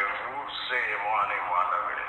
élève-vous, c'est moi et moi la vérité.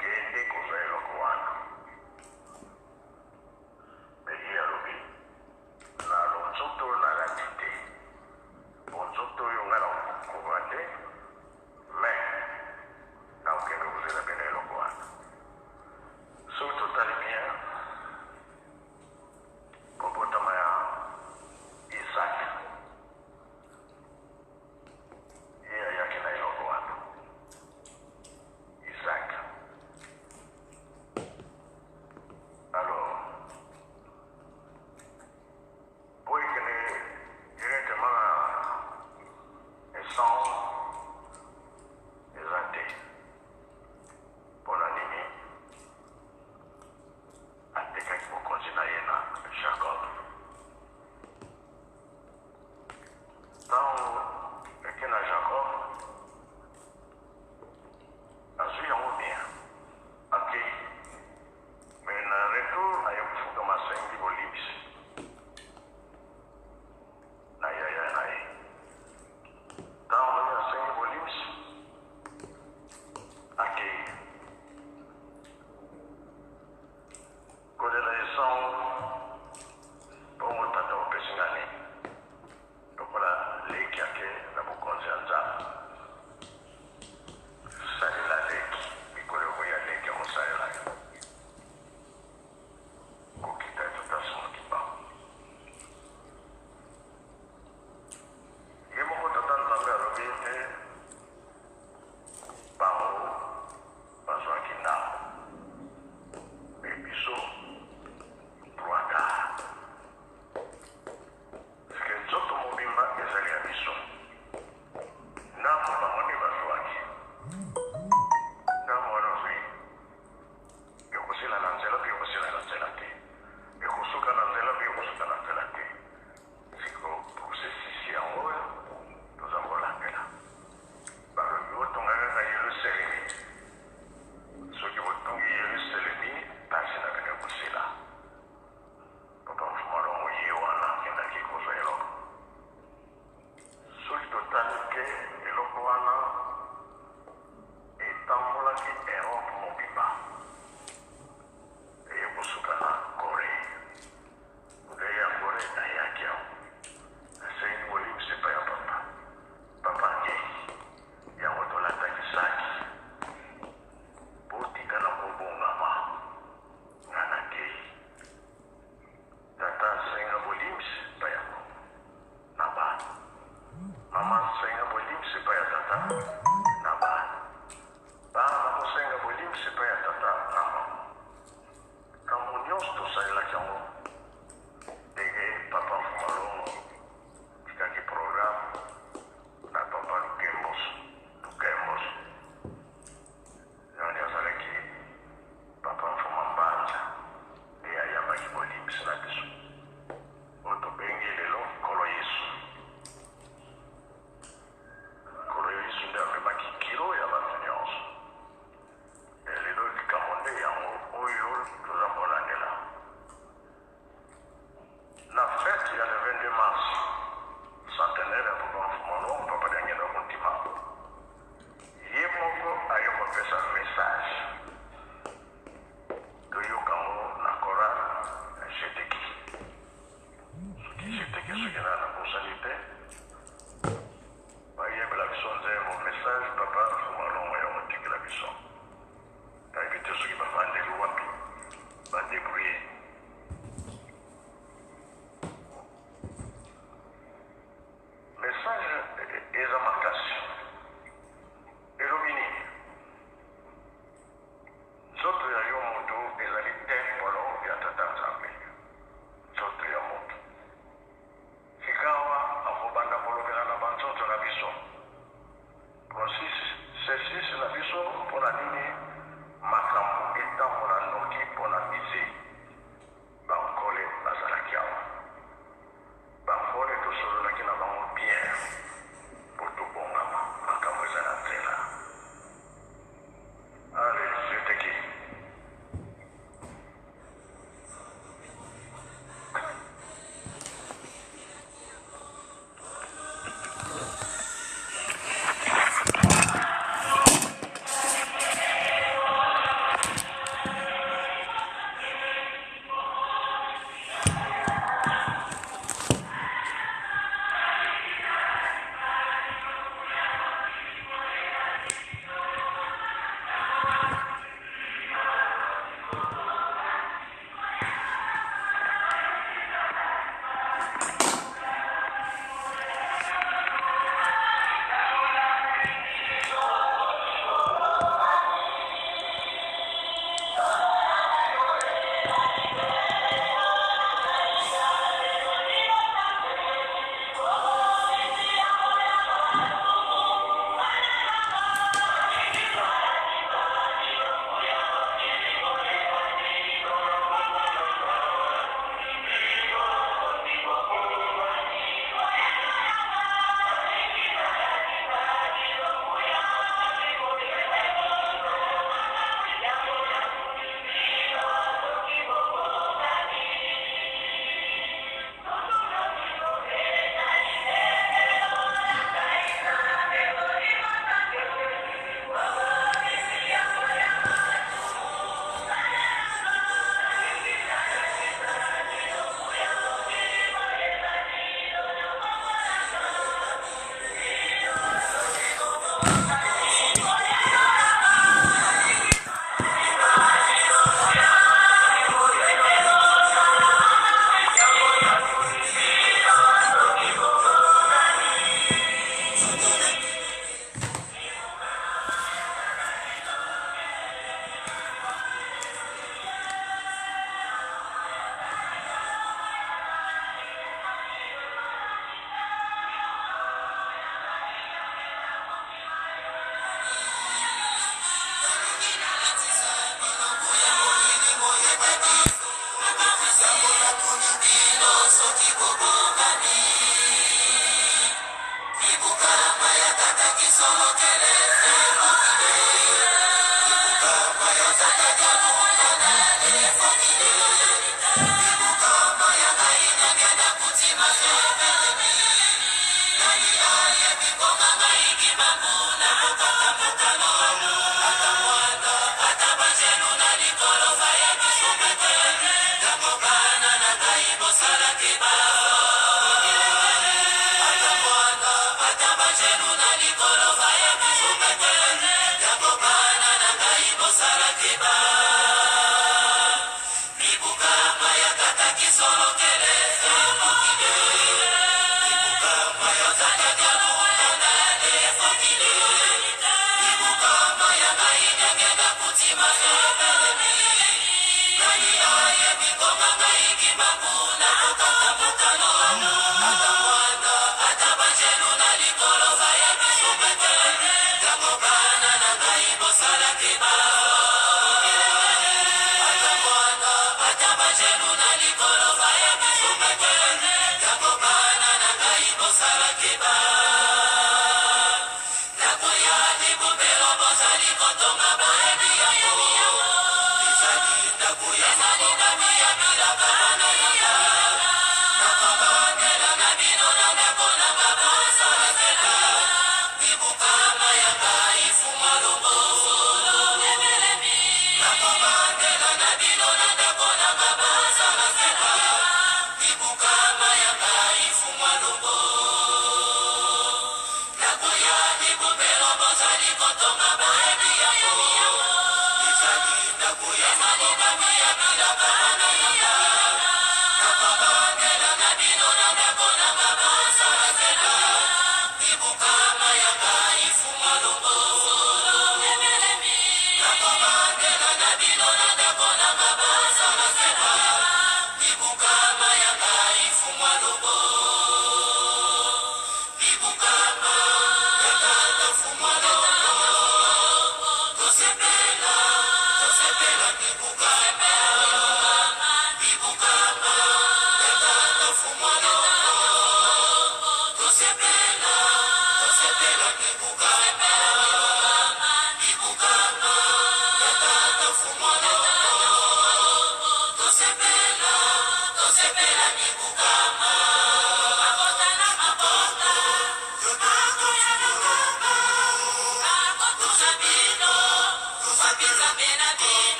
Gende kovelo kwano. Media lubi. Na lonzoto na la tite. Bonzoto yongala kubate. Me. Na ukendo kuzela benelo kwano. Surtout talibien. Comportement ya Isaac. Iya yake na ilo kwano. Isaac.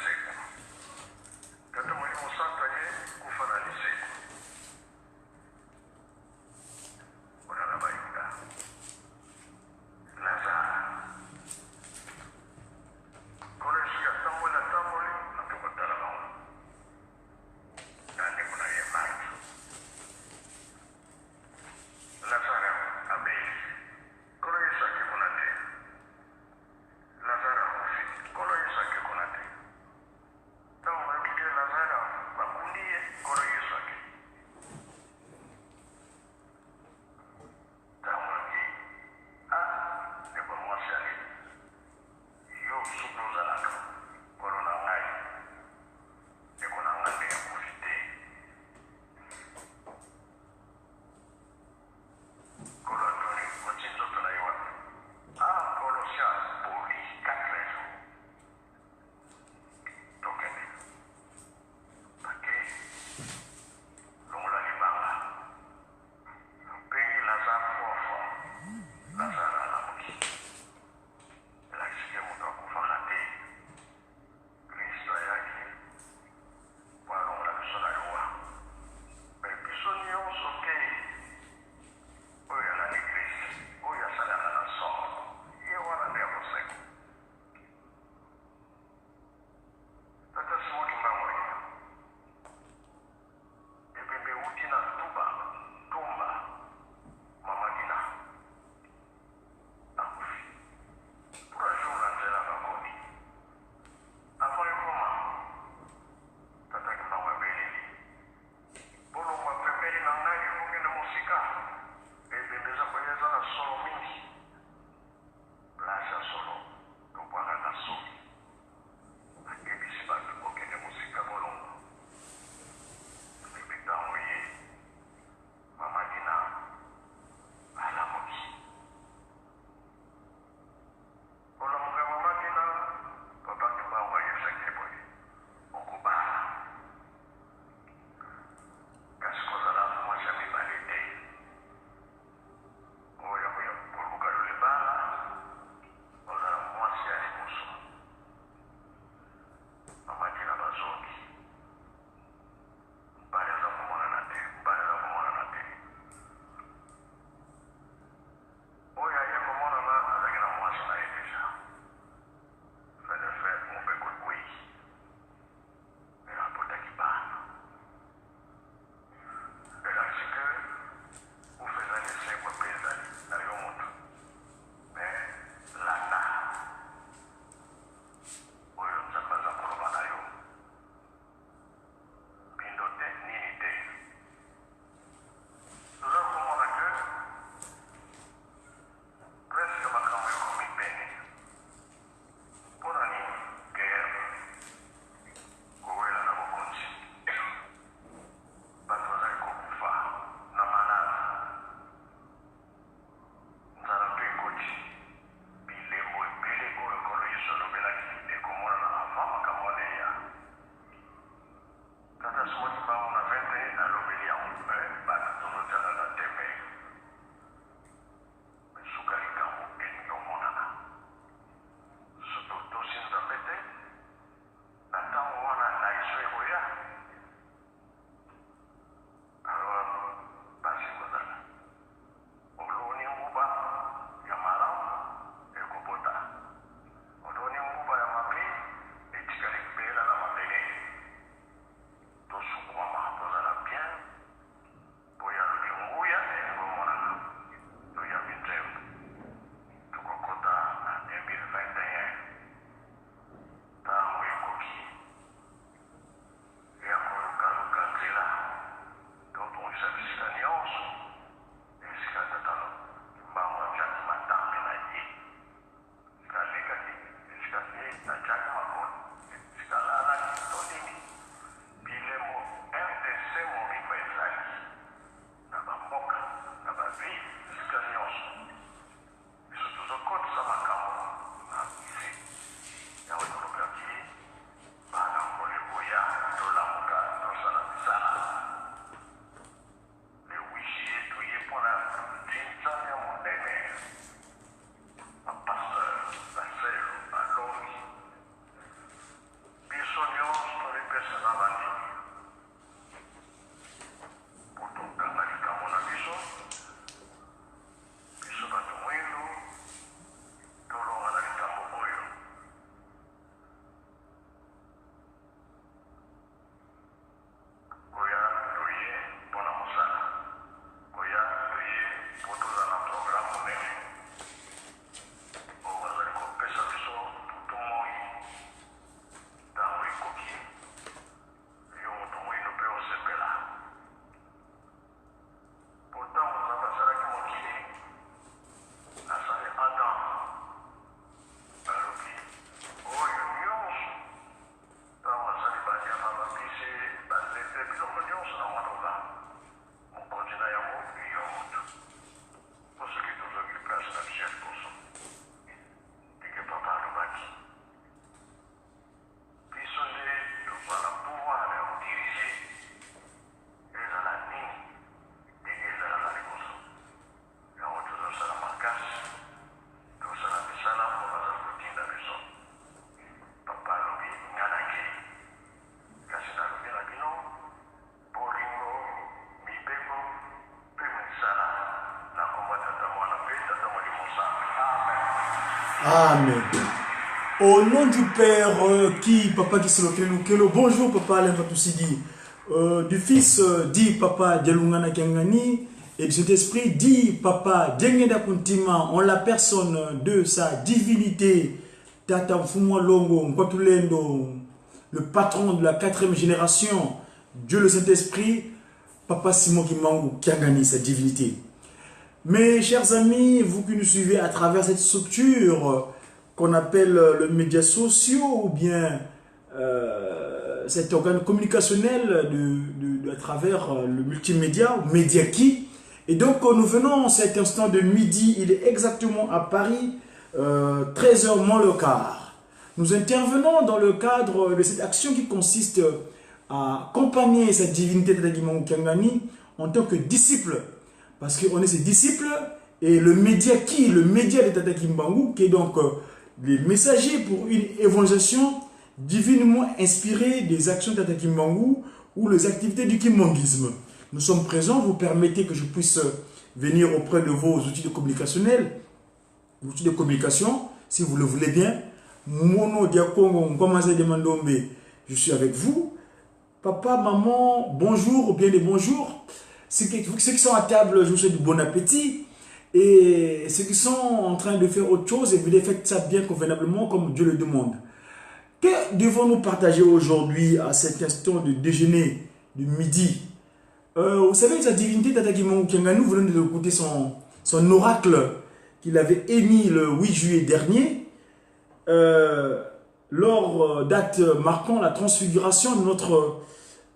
Seco. na Jack Makon sikalala kitonini bilemo RDC mobimba ezali na bamboka na bavile esika nyonso biso tozokotisa makambo na isi yawe kolobaki bana moleko ya tolamuka tosala misala lewishi yetu ye mpona ntinzani ya monene bapasteur baselo balobi biso nyonso tolipesana bandimi po tokanga likambo na biso biso bato mwindu tolonga na likambo oyo koya toye mpona mosala koya toye po toza na programe monene oyo bazali kopesa biso tutu moi ntango ekoki yo moto mwino mpe osepela po ntango nzambe asalaki mokili asali adam alobi oyo nyonso ntango asali banyama babisi banzete biloko nyonso na mwana mokonzi na yango yo moto po soki tozwaki place na biso ya liboso ndenge papa alobaki biso nde tozala pouvoir ya kodirige ezala nini ndenge ezalaka liboso yango tozosala makasi tosala misala mpo bazali kotinda biso papa alobi nga nakei kasi nalobi na bino bolingo mibeko mpe misala na komba tata mwana mpe tata molimo nzambe amen. Amen. Au nom du Père qui, Papa qui se le bonjour Papa Alain Fatoussidi, du Fils dit Papa Dialungana Kiangani et de cet esprit dit Papa Djengeda Kuntima en la personne de sa divinité Tata Mfumwa Longo Mkwatulendo, le patron de la 4e génération, Dieu le Saint-Esprit, Papa Simon Kimangou Kiangani, sa divinité. Mes chers amis, vous qui nous suivez à travers cette structure qu'on appelle le média sociaux ou bien cet organe communicationnel à travers le multimédia, ou Mediaki. Et donc nous venons cet instant de midi, il est exactement à Paris, 13h moins le quart. Nous intervenons dans le cadre de cette action qui consiste à accompagner cette divinité de Tadagimangou Kiangani en tant que disciple. Parce qu'on est ses disciples et le média de Tata Kimbangu, qui est donc les messagers pour une évangélisation divinement inspirée des actions de Tata Kimbangu ou les activités du kimbanguisme. Nous sommes présents, vous permettez que je puisse venir auprès de vos outils de communication, si vous le voulez bien. Mono Diakongo Ngomaze Demandombe, je suis avec vous. Papa, maman, bonjour ou bien les bonjours. Ceux qui sont à table, je vous souhaite du bon appétit. Et ceux qui sont en train de faire autre chose, et vous faites ça bien convenablement comme Dieu le demande. Que devons-nous partager aujourd'hui à cet instant de déjeuner, du midi? Vous savez, sa divinité, Tata Kimangou Kiangani, vous venez d'écouter son oracle qu'il avait émis le 8 juillet dernier, date marquant la transfiguration de notre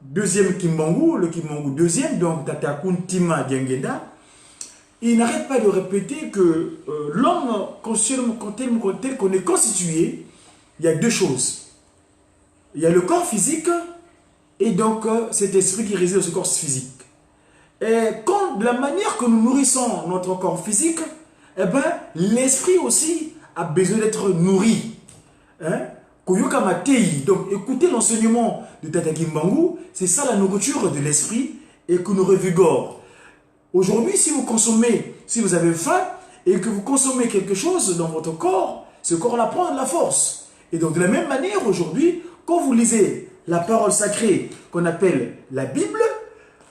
deuxième Kimbangu, le Kimbangu deuxième, donc Tata Kuntima Diangenda. Il n'arrête pas de répéter que l'homme, tel qu'on est constitué, il y a deux choses. Il y a le corps physique et donc cet esprit qui réside dans ce corps physique. Et quand, de la manière que nous nourrissons notre corps physique, eh ben, l'esprit aussi a besoin d'être nourri. Hein? Donc écoutez l'enseignement de Tata Kimbangu, c'est ça la nourriture de l'esprit et que nous revigore. Aujourd'hui, si vous consommez, si vous avez faim et que vous consommez quelque chose dans votre corps, ce corps-là prend de la force. Et donc de la même manière aujourd'hui, quand vous lisez la parole sacrée qu'on appelle la Bible,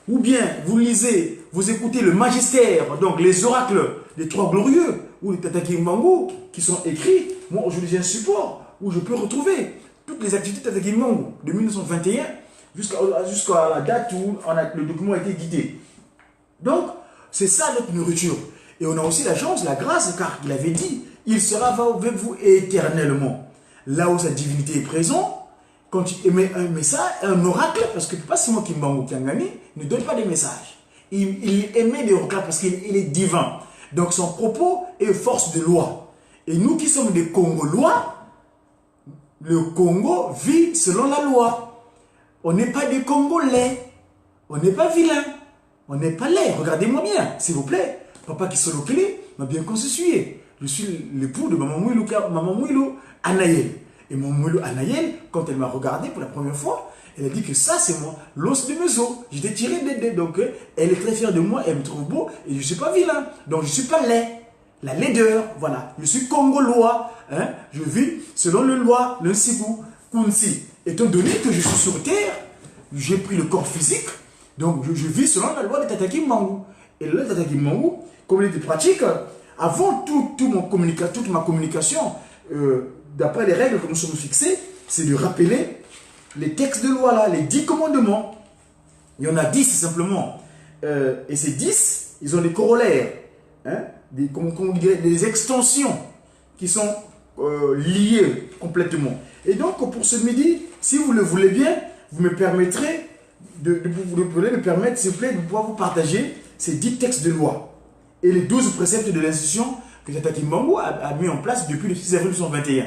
ou bien vous lisez, vous écoutez le magistère, donc les oracles des trois glorieux, ou les Tata Kimbangu, qui sont écrits, moi aujourd'hui j'ai un support où je peux retrouver toutes les activités de Tata Kimbangu de 1921 jusqu'à la date où le document a été guidé. Donc, c'est ça notre nourriture. Et on a aussi la chance, la grâce, car il avait dit, il sera avec vous éternellement. là où sa divinité est présente, quand il émet un message, un oracle, parce que pas seulement Kimbangu Kiangani ne donne pas des messages. Il émet des oracles parce qu'il est divin. Donc son propos est force de loi. Et nous qui sommes des Congolois, le Congo vit selon la loi. On n'est pas des Congolais. On n'est pas vilains. On n'est pas laid. Regardez-moi bien, s'il vous plaît. Papa Kisolokili m'a bien constitué. Je suis l'époux de Maman Mouilou Anaël. Et Maman Mouilou Anaël, quand elle m'a regardé pour la première fois, elle a dit que ça, c'est moi, l'os de mes os. J'étais tiré des. Donc, elle est très fière de moi, elle me trouve beau, et je ne suis pas vilain. Donc, je ne suis pas laid. La laideur, voilà. Je suis congolois. Hein? Je vis selon le loi, le Sibou, Kunsi. Étant donné que je suis sur terre, j'ai pris le corps physique, donc je vis selon la loi de Tataki Mangou. Et la loi de Tataki Mangou, comme il était pratique, avant toute ma communication, d'après les règles que nous sommes fixées, c'est de rappeler les textes de loi là, les 10 commandements. Il y en a 10 simplement. Et ces 10, ils ont des corollaires, hein, des extensions qui sont liées complètement. Et donc pour ce midi, si vous le voulez bien, vous me permettrez s'il vous plaît, de pouvoir vous partager ces 10 textes de loi et les 12 préceptes de l'institution que Tataki Mbangu a mis en place depuis le 6 avril 1921.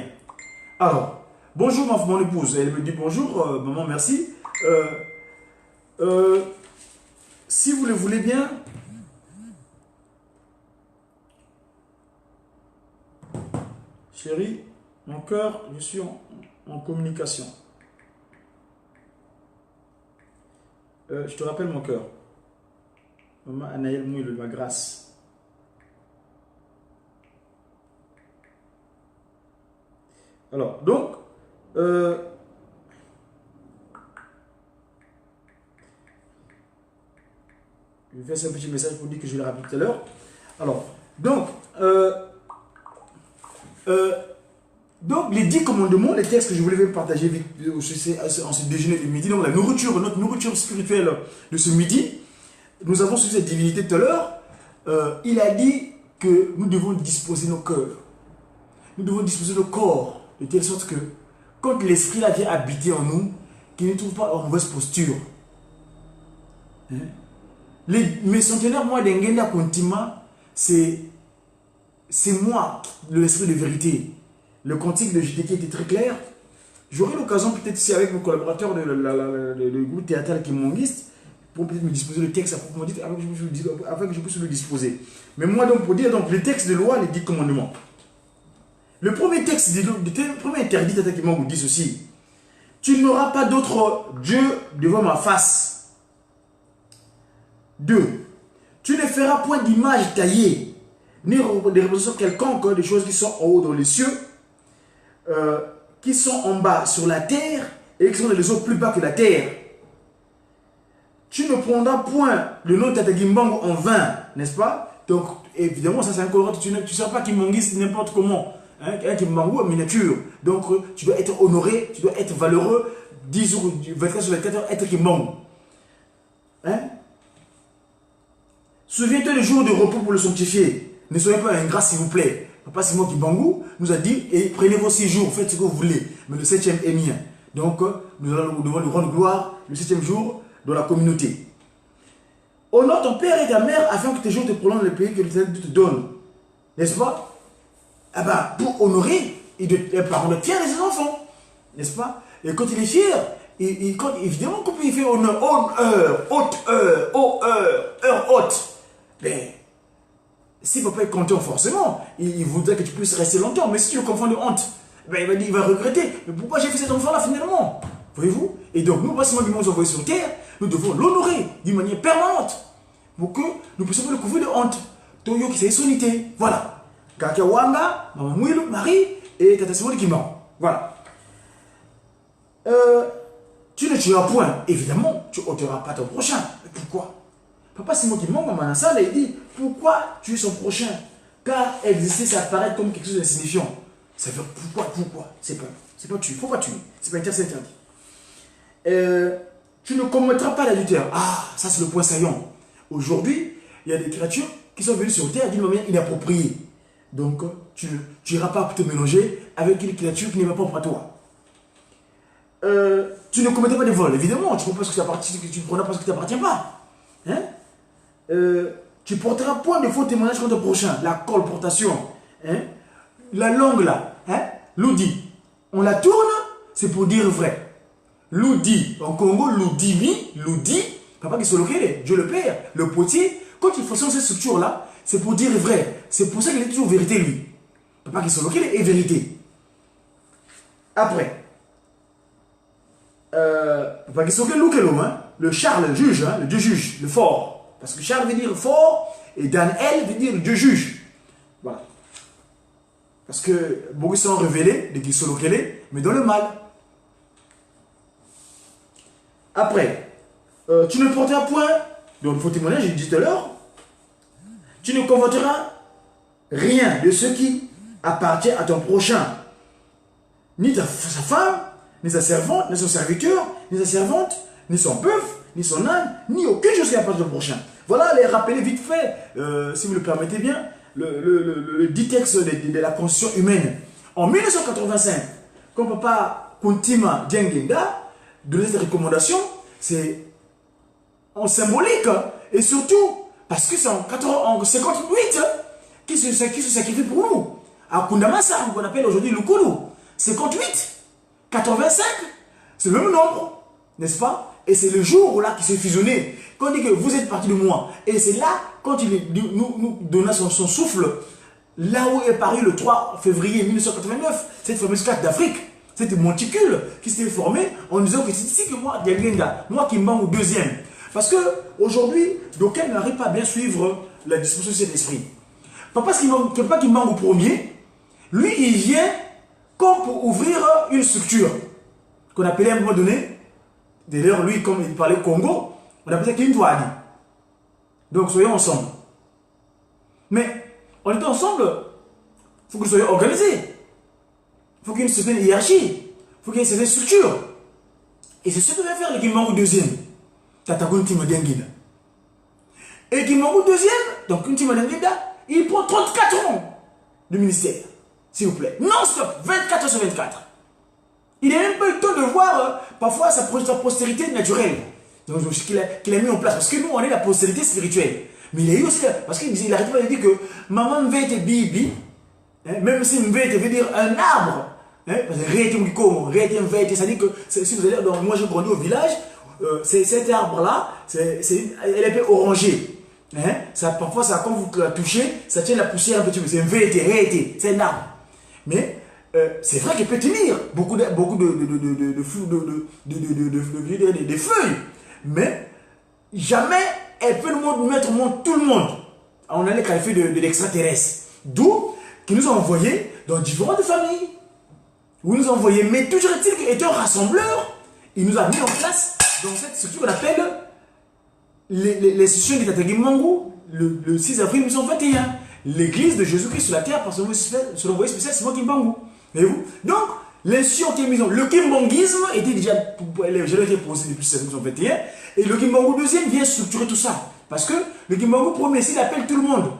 Alors, bonjour mon épouse, elle me dit bonjour, maman, merci. Si vous le voulez bien, chérie, mon cœur, je suis en communication. Je te rappelle mon cœur. Maman Anaël Mouilou, ma grâce. Alors, donc, je vais faire un petit message pour dire que je l'ai rappelé tout à l'heure. Alors, donc, les 10 commandements, les textes que je voulais partager vite, en ce déjeuner de midi, donc la nourriture, notre nourriture spirituelle de ce midi, nous avons su cette divinité tout à l'heure, il a dit que nous devons disposer nos cœurs, nous devons disposer nos corps, de telle sorte que quand l'esprit là vient habiter en nous, qu'il ne trouve pas en mauvaise posture. Hein? Mes centenaires, moi, d'Engenda Kontima, c'est moi, l'esprit de vérité. Le cantique de JTK était très clair. J'aurai l'occasion peut-être ici avec mon collaborateur du groupe théâtral Kimonguiste pour peut-être me disposer le texte à proprement dit afin que je puisse le disposer. Mais moi donc pour dire donc les textes de loi, les 10 commandements. Le premier texte, le premier interdit qui vous dit ceci: tu n'auras pas d'autre Dieu devant ma face. 2. Tu ne feras point d'image taillée, ni de représentation quelconque des choses qui sont en haut dans les cieux, qui sont en bas sur la terre et qui sont dans les eaux plus bas que la terre. Tu ne prendras point le nom de Tataki Mbangu en vain, n'est-ce pas? Donc, évidemment, ça c'est un colorant. Tu ne sais pas Kimongis n'importe comment. Hein, un Kimbangu en miniature. Donc, tu dois être honoré, tu dois être valeureux. 10 jours, 24 sur 24 heures, être Kimbangu. Hein? Souviens-toi des jours de repos pour le sanctifier. Ne soyez pas ingrat, s'il vous plaît. Papa Simon Kimbangu nous a dit, et prenez vos 6 jours, faites ce que vous voulez. Mais le 7e est mien. Donc, nous devons lui rendre gloire le 7e jour dans la communauté. Honore ton père et ta mère afin que tes jours te prolongent le pays que Dieu te donne. N'est-ce pas? Ah ben, pour honorer, les parents doivent être fiers de ses enfants. N'est-ce pas? Et quand il est fier, évidemment qu'on peut y faire honneur, heure haute. Mais si papa est content, forcément, il voudrait que tu puisses rester longtemps. Mais si tu le confonds de honte, ben, il va regretter. Mais pourquoi j'ai fait cet enfant-là finalement? Voyez-vous? Et donc, nous, passons du monde envoyé sur terre, nous devons l'honorer d'une manière permanente pour que nous puissions le couvrir de honte. Toyo qui s'est sonité. Voilà. Kaka Wanga, Maman Mouilou, Marie et Tata Simone Kimban. Voilà. Tu ne tueras point. Évidemment, tu ôteras pas ton prochain. Mais pourquoi? Papa Simon Kimban, Maman Nassal, il dit pourquoi tuer son prochain? Car exister, ça apparaît comme quelque chose d'insignifiant. Ça veut dire pourquoi? C'est pas tuer. Faut pas tuer. C'est pas interdit. Tu ne commettras pas l'adultère. Ah, ça c'est le point saillant. Aujourd'hui, il y a des créatures qui sont venues sur terre d'une manière inappropriée. Donc, tu n'iras pas te mélanger avec une créature qui n'est pas propre à toi. Tu ne commettais pas de vol, évidemment. Tu ne prends pas ce qui ne t'appartient pas. Hein? Tu porteras point de faux témoignages contre ton prochain. La colportation. Hein? La langue là. Hein? L'oudi. On la tourne, c'est pour dire vrai. L'oudi. En Congo, l'oudi. Papa qui se locale, Dieu le Père, le potier. Quand il faut changer cette structure là, c'est pour dire vrai. C'est pour ça qu'il est toujours vérité lui. Papa qui se locale est vérité. Après. Papa qui se locale, le Charles, le juge, hein, le Dieu juge, le fort. Parce que Charles veut dire fort et Daniel veut dire Dieu juge. Voilà. Parce que beaucoup sont révélés de qui sont localisés, mais dans le mal. Après, tu ne porteras point, donc il faut témoigner, j'ai dit tout à l'heure, tu ne convoiteras rien de ce qui appartient à ton prochain, ni sa femme, ni sa servante, ni son serviteur, ni sa servante, ni son bœuf, ni son âne, ni aucune chose qui appartient à ton prochain. Voilà, les rappeler vite fait, si vous le permettez bien, le dit texte de la constitution humaine. En 1985, quand papa Kuntima Diengenda donnait cette recommandation, c'est en symbolique, et surtout, parce que c'est en 58 qui se sacrifie pour nous. À Kundamasa, qu'on appelle aujourd'hui Lukulu, 58, 85, c'est le même nombre, n'est-ce pas? Et c'est le jour là qui s'est fusionné. Quand on dit que vous êtes parti de moi, et c'est là, quand il nous donna son souffle, là où est paru le 3 février 1989, cette fameuse carte d'Afrique, cette monticule qui s'était formée en disant que c'est ici que moi, Diagenga, moi qui m'en au deuxième. Parce qu'aujourd'hui, d'aucuns n'arrivent pas à bien suivre la disposition de cet esprit. Papa qui manque au premier, lui, il vient comme pour ouvrir une structure qu'on appelait à un moment donné, d'ailleurs, lui, comme il parlait Congo, on appelait ça Kindouani. Donc, soyons ensemble. Mais, en étant ensemble, il faut que nous soyons organisés. Il faut qu'il y ait une certaine hiérarchie. Il faut qu'il y ait une certaine structure. Et c'est ce que va faire le Kimbangu deuxième. Tatagoun Timodengida. Et Kimbangu deuxième, donc une Timodengida, il prend 34 ans de ministère. S'il vous plaît. Non-stop, 24 sur 24. Il n'a même pas eu le temps de voir parfois sa postérité naturelle. Donc, qu'il a mis en place. Parce que nous, on est la postérité spirituelle. Mais il a eu aussi, parce qu'il n'arrête pas de dire que maman veut être bibi, hein, même si veut dire un arbre. Hein, parce que ça dit que si vous allez, donc, moi j'ai grandi au village, cet arbre-là, elle est un peu orangée. Hein, ça, parfois, ça, quand vous la touchez, ça tient la poussière un petit peu. C'est un VT, c'est un arbre. Mais c'est vrai qu'elle peut tenir beaucoup de feuilles. Mais jamais elle peut nous mettre au monde tout le monde. On a les qualifiés de l'extraterrestre. D'où qui nous a envoyés dans différentes familles. Où il nous a envoyés. Mais toujours est-il qu'étant rassembleur, il nous a mis en place dans cette structure qu'on appelle l'institution de Tata Kimbangu le 6 avril 1921. L'église de Jésus-Christ sur la terre par son envoyé spécial Simon Kimbangu. Voyez-vous? Donc, l'institution qui est mise en... Le Kimbanguisme était déjà posé depuis 1921. Et le Kimbangu deuxième vient structurer tout ça. Parce que le Kimbangu premier, s'il appelle tout le monde,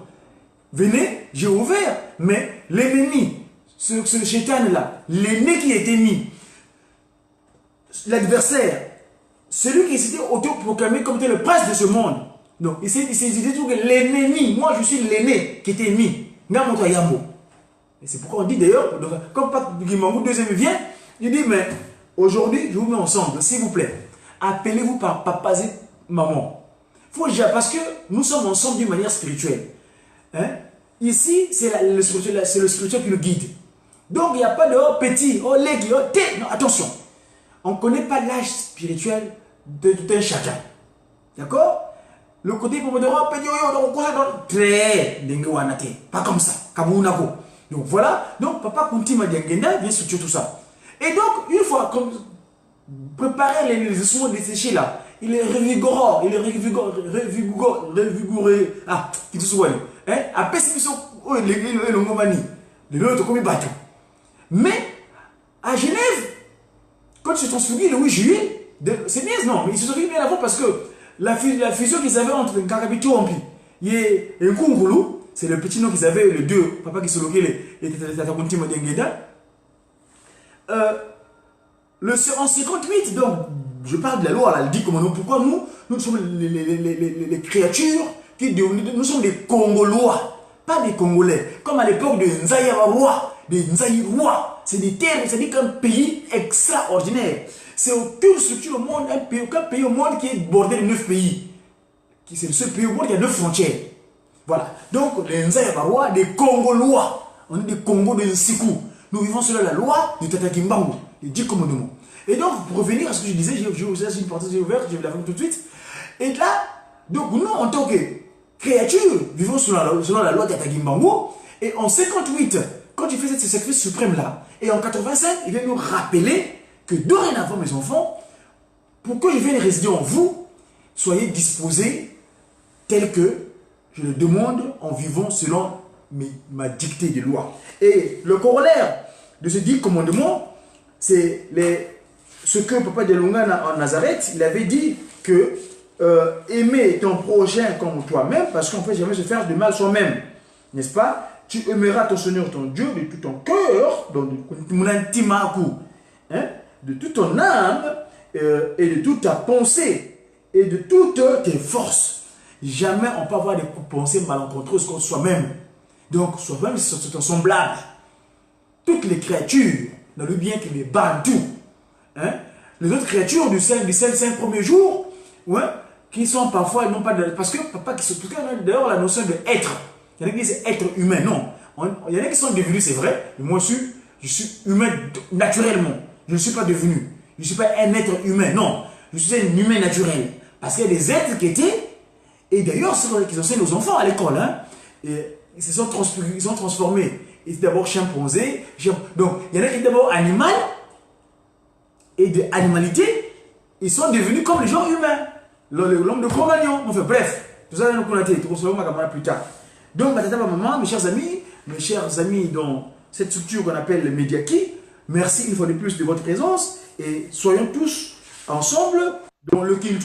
venez, j'ai ouvert. Mais l'ennemi, ce chétan-là, l'ennemi qui était mis, l'adversaire, celui qui s'était autoproclamé comme le prince de ce monde. Donc, il s'est dit tout que l'ennemi, moi je suis l'aîné qui était mis. Et c'est pourquoi on dit d'ailleurs, comme Kimbangu deuxième vient, il dit, mais aujourd'hui, je vous mets ensemble, s'il vous plaît. Appelez-vous par papa et maman. Parce que nous sommes ensemble d'une manière spirituelle. Hein? Ici, c'est le spirituel qui nous guide. Donc, il n'y a pas de oh petit, oh légui, oh té. Non, attention. On ne connaît pas l'âge spirituel de tout un chacun. D'accord? Le côté pour me dire, oh petit, très, pas comme ça. Donc voilà. Donc, papa Kuntima Diengenda vient structurer tout ça. Et donc, une fois comme préparer les instruments desséchés là, il est revigorant, il est revigoré. Ah, qui te soigne. Hein? Après, c'est le Ngomani. Le comme bateau. Mais, à Genève, quand ils se sont transférés le 8 juillet, c'est bien, non, mais ils se sont transférés bien avant parce que la fusion qu'ils avaient entre Kakabitu et Nkungulu, c'est le petit nom qu'ils avaient, les deux, papa qui se loquait, et Tatakunti Madengeda. En 58, donc, je parle de la loi, elle dit comment nous, pourquoi nous sommes les créatures nous sommes des Congolois, pas des Congolais, comme à l'époque de Nzaïawa, des Nzaïrois. C'est des terres, c'est-à-dire qu'un pays extraordinaire. C'est aucune structure au monde, aucun pays au monde qui est bordé de 9 pays. C'est le seul pays au monde qui a 9 frontières. Voilà. Donc, les Nzaïawa, des Congolois, on est des Congos de Nsikou. Nous vivons selon la loi de Tata Kimbangu, les 10 commandements. Et donc, pour revenir à ce que je disais, j'ai une parenthèse ouverte, je vais la faire tout de suite. Et là, donc nous, en tant que créatures, vivons selon la loi de Tata Kimbangu. Et en 58, quand il fait cette sacrifice suprême-là, et en 85, il vient nous rappeler que dorénavant, mes enfants, pour que je vienne résider en vous, soyez disposés tels que je le demande en vivant selon ma dictée de loi. Et le corollaire de ce 10 commandements, c'est ce que Papa Dialunga en Nazareth, il avait dit que aimer ton prochain comme toi-même, parce qu'on ne peut jamais se faire de mal soi-même, n'est-ce pas? Tu aimeras ton Seigneur, ton Dieu, de tout ton cœur, de toute ton âme, et de toute ta pensée, et de toutes tes forces. Jamais on peut avoir des pensées malencontreuses contre soi-même. Donc, soi-même, c'est ton semblable. Toutes les créatures, on a lu bien que les Bantous, les autres créatures du 5 premiers jours, qui sont parfois, non pas de, parce que papa qui se trouve d'ailleurs la notion de être. Il y en a qui disent être humain, non. Il y en a qui sont devenus, c'est vrai, mais moi je suis humain naturellement. Je ne suis pas devenu. Je ne suis pas un être humain, non. Je suis un humain naturel. Parce qu'il y a des êtres qui étaient, et d'ailleurs, c'est vrai qu'ils enseignent aux enfants à l'école, ils se sont transformés. Ils étaient d'abord chimpanzés. Donc, il y en a qui étaient d'abord animal, et de animalité, ils sont devenus comme les gens humains. L'homme de Cro-Magnon. Enfin bref, tout ça, nous connaissons plus tard. Donc, ma tata, ma maman, mes chers amis dans cette structure qu'on appelle le Mediaki, merci une fois de plus de votre présence et soyons tous ensemble dans le culte.